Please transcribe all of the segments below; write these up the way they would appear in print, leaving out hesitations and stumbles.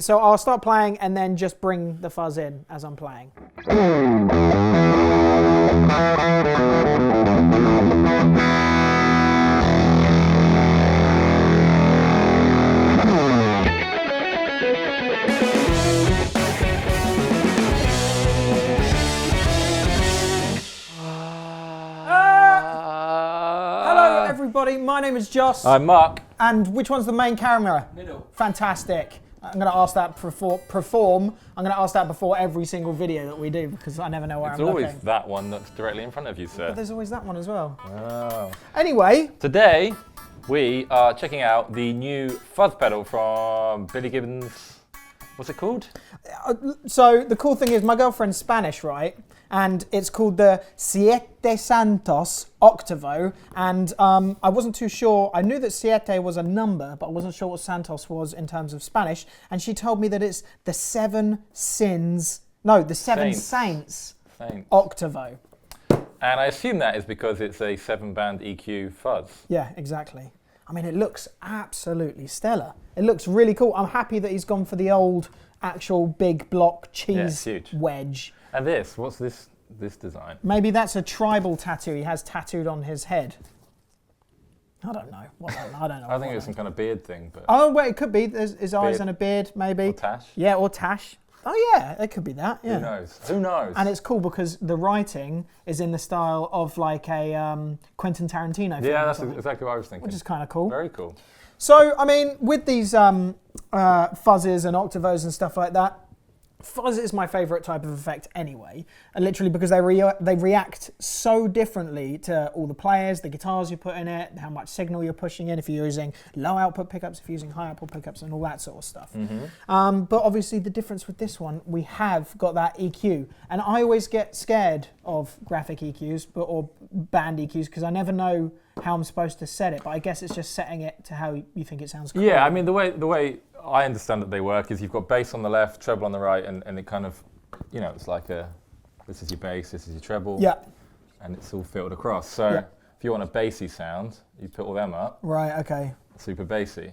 So I'll start playing and then just bring the fuzz in as I'm playing. Hello everybody, my name is Joss. I'm Mark. And which one's the main camera? Middle. Fantastic. I'm going to ask that I'm going to ask that before every single video that we do because I never know where I'm looking. It's always that one that's directly in front of you, sir. But there's always that one as well. Oh. Anyway. Today, we are checking out the new fuzz pedal from Billy Gibbons. What's it called? So the cool thing is my girlfriend's Spanish, right? And it's called the Siete Santos Octavio. And I wasn't too sure. I knew that Siete was a number, but I wasn't sure what Santos was in terms of Spanish. And she told me that it's the Seven Saints Octavio. And I assume that is because it's a 7-band EQ fuzz. Yeah, exactly. I mean, it looks absolutely stellar. It looks really cool. I'm happy that he's gone for the old, actual big block cheese wedge. And this, what's this design? Maybe that's a tribal tattoo he has tattooed on his head. I don't know. I don't know. I think it's some kind of beard thing. But oh, wait, it could be. There's his eyes and a beard, maybe. Or tash. Yeah, or tash. Oh, yeah, it could be that. Yeah. Who knows? Who knows? And it's cool because the writing is in the style of like a Quentin Tarantino film. Yeah, that's exactly what I was thinking. Which is kind of cool. Very cool. So, I mean, with these fuzzes and octavos and stuff like that, fuzz is my favourite type of effect anyway, and literally because they react so differently to all the players, the guitars you put in it, how much signal you're pushing in, if you're using low output pickups, if you're using high output pickups, and all that sort of stuff. Mm-hmm. But obviously the difference with this one, we have got that EQ, and I always get scared of graphic EQs or band EQs because I never know how I'm supposed to set it, but I guess it's just setting it to how you think it sounds cool. Yeah, I mean the way I understand that they work is you've got bass on the left, treble on the right, and it kind of, you know, it's like this is your bass, this is your treble, yeah, and it's all filtered across. So if you want a bassy sound, you put all them up. Right. Okay. Super bassy.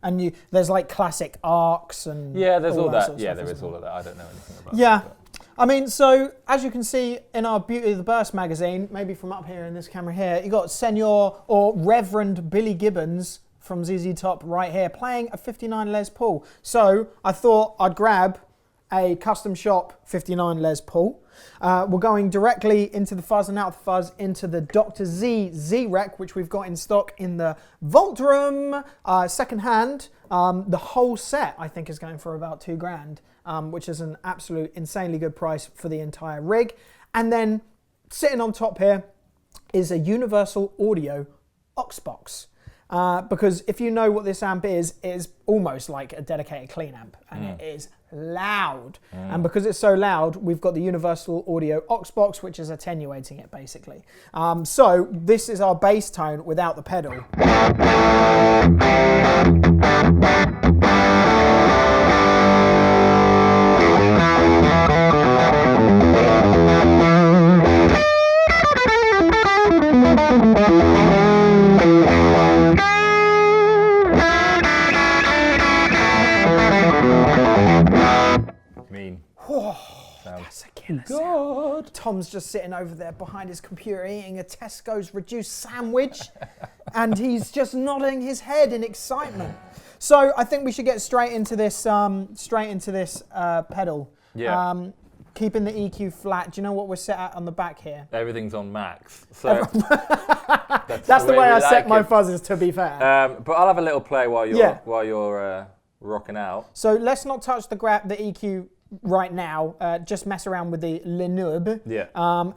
And there's like classic arcs and there's all that. Sort of Yeah, stuff, there is all of that. I don't know anything about. Yeah. That, I mean, so as you can see in our Beauty of the Burst magazine, maybe from up here in this camera here, you got Senor or Reverend Billy Gibbons from ZZ Top right here playing a 59 Les Paul. So I thought I'd grab a custom shop 59 Les Paul. We're going directly into the fuzz and out the fuzz into the Dr. Z Z-Rec, which we've got in stock in the Vault Room, second hand. The whole set I think is going for about $2,000. Which is an absolute insanely good price for the entire rig. And then sitting on top here is a Universal Audio aux box. Because if you know what this amp is, it is almost like a dedicated clean amp, and it is loud. And because it's so loud, we've got the Universal Audio aux box, which is attenuating it basically. So this is our bass tone without the pedal. That's a killer sound. Tom's just sitting over there behind his computer eating a Tesco's reduced sandwich and he's just nodding his head in excitement. So I think we should get straight into this pedal. Yeah. Keeping the EQ flat. Do you know what we're set at on the back here? Everything's on max. So that's the way I set my fuzzes, to be fair. But I'll have a little play while you're rocking out. So let's not touch the EQ right now. Just mess around with the Lenub. Yeah.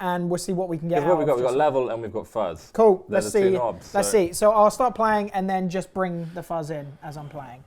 And we'll see what we can get out. We've got level and we've got fuzz. Cool. Let's see. Let's see. So I'll start playing and then just bring the fuzz in as I'm playing.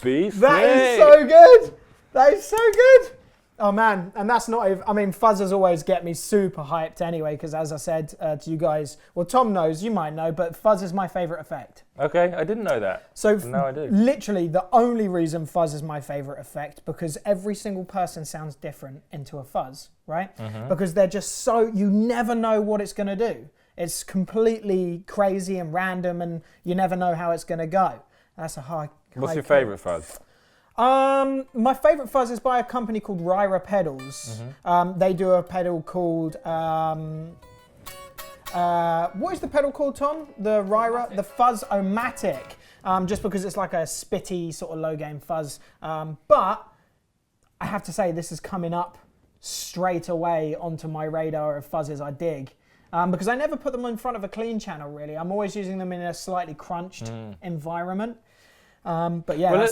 Beast. That is so good. That is so good. Oh man, and that's not even, I mean, fuzzers always get me super hyped anyway, because as I said to you guys, well, Tom knows, you might know, but fuzz is my favorite effect. Okay, I didn't know that. So now I do. Literally the only reason fuzz is my favorite effect, because every single person sounds different into a fuzz, right? Because they're just so, you never know what it's going to do. It's completely crazy and random, and you never know how it's going to go. That's a high. What's your favorite fuzz? My favourite fuzz is by a company called Ryra Pedals. They do a pedal called, what is the pedal called, Tom? The Ryra, the Fuzz-O-Matic, just because it's like a spitty sort of low gain fuzz. But I have to say this is coming up straight away onto my radar of fuzzes I dig. Because I never put them in front of a clean channel really. I'm always using them in a slightly crunched environment. But yeah, well,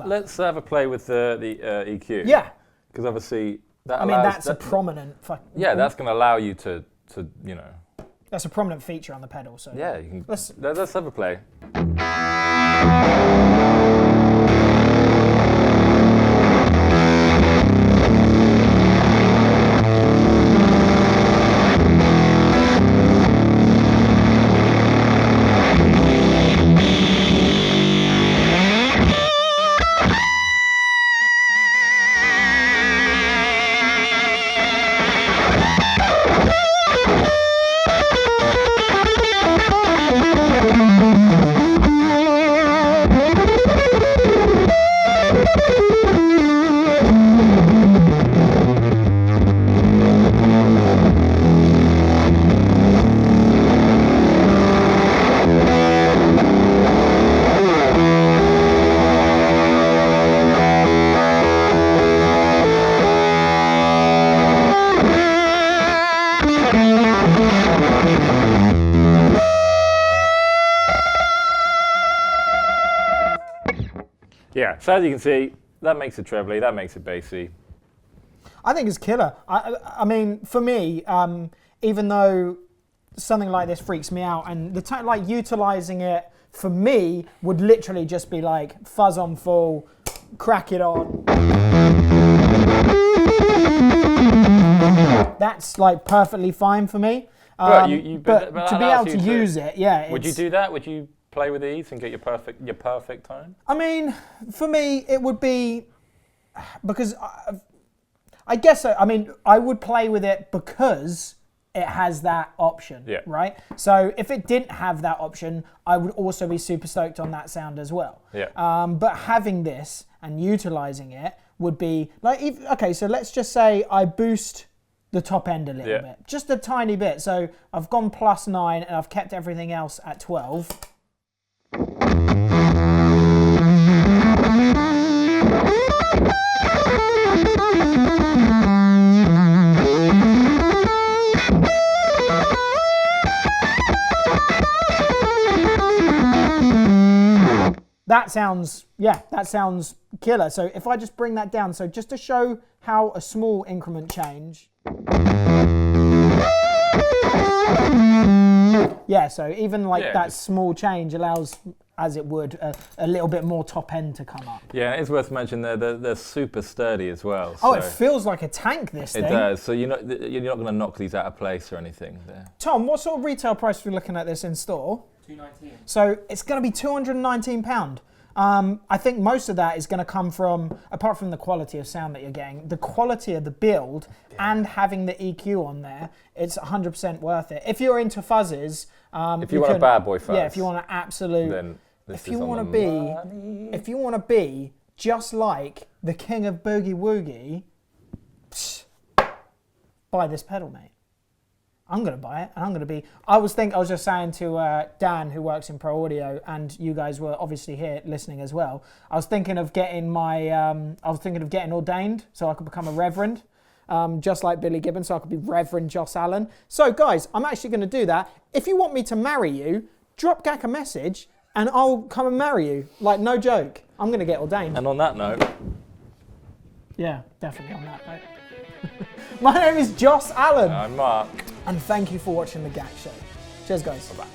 let's have a play with the EQ. Yeah. Because obviously that I mean, that's a prominent... Yeah, that's going to allow you to, you know... That's a prominent feature on the pedal, so... Yeah, you can... Let's have a play. Yeah, so as you can see, that makes it trebly, that makes it bassy. I think it's killer. I mean, for me, even though something like this freaks me out, and the like utilizing it for me would literally just be like fuzz on full, crack it on. That's like perfectly fine for me. But but to be able to use it, yeah. Would you do that? Would you play with these and get your perfect tone? I mean, for me, it would be because I guess so. I mean, I would play with it because it has that option, right? So if it didn't have that option, I would also be super stoked on that sound as well. Yeah. But having this and utilizing it would be like, okay, so let's just say I boost the top end a little bit, just a tiny bit. So I've gone +9 and I've kept everything else at 12. That sounds killer. So if I just bring that down, so just to show how a small increment change. Yeah, so even like that small change allows, as it would, a little bit more top end to come up. Yeah, it's worth mentioning they're super sturdy as well. Oh, so it feels like a tank, this thing. It does. So you're not going to knock these out of place or anything there. Tom, what sort of retail price are we looking at this in store? £219. So it's going to be £219. I think most of that is going to come from, apart from the quality of sound that you're getting, the quality of the build and having the EQ on there. It's 100% worth it. If you're into fuzzes, if you want a bad boy fuzz, if you want an absolute, then if you want to be just like the king of boogie woogie, buy this pedal, mate. I'm going to buy it, and I'm going to be... I was just saying to Dan, who works in Pro Audio, and you guys were obviously here listening as well. I was thinking of getting getting ordained so I could become a reverend, just like Billy Gibbons, so I could be Reverend Joss Allen. So guys, I'm actually going to do that. If you want me to marry you, drop Gak a message, and I'll come and marry you. Like, no joke. I'm going to get ordained. And on that note... Yeah, definitely on that note. My name is Joss Allen. I'm Mark. And thank you for watching The Gak Show. Cheers, guys. Bye-bye.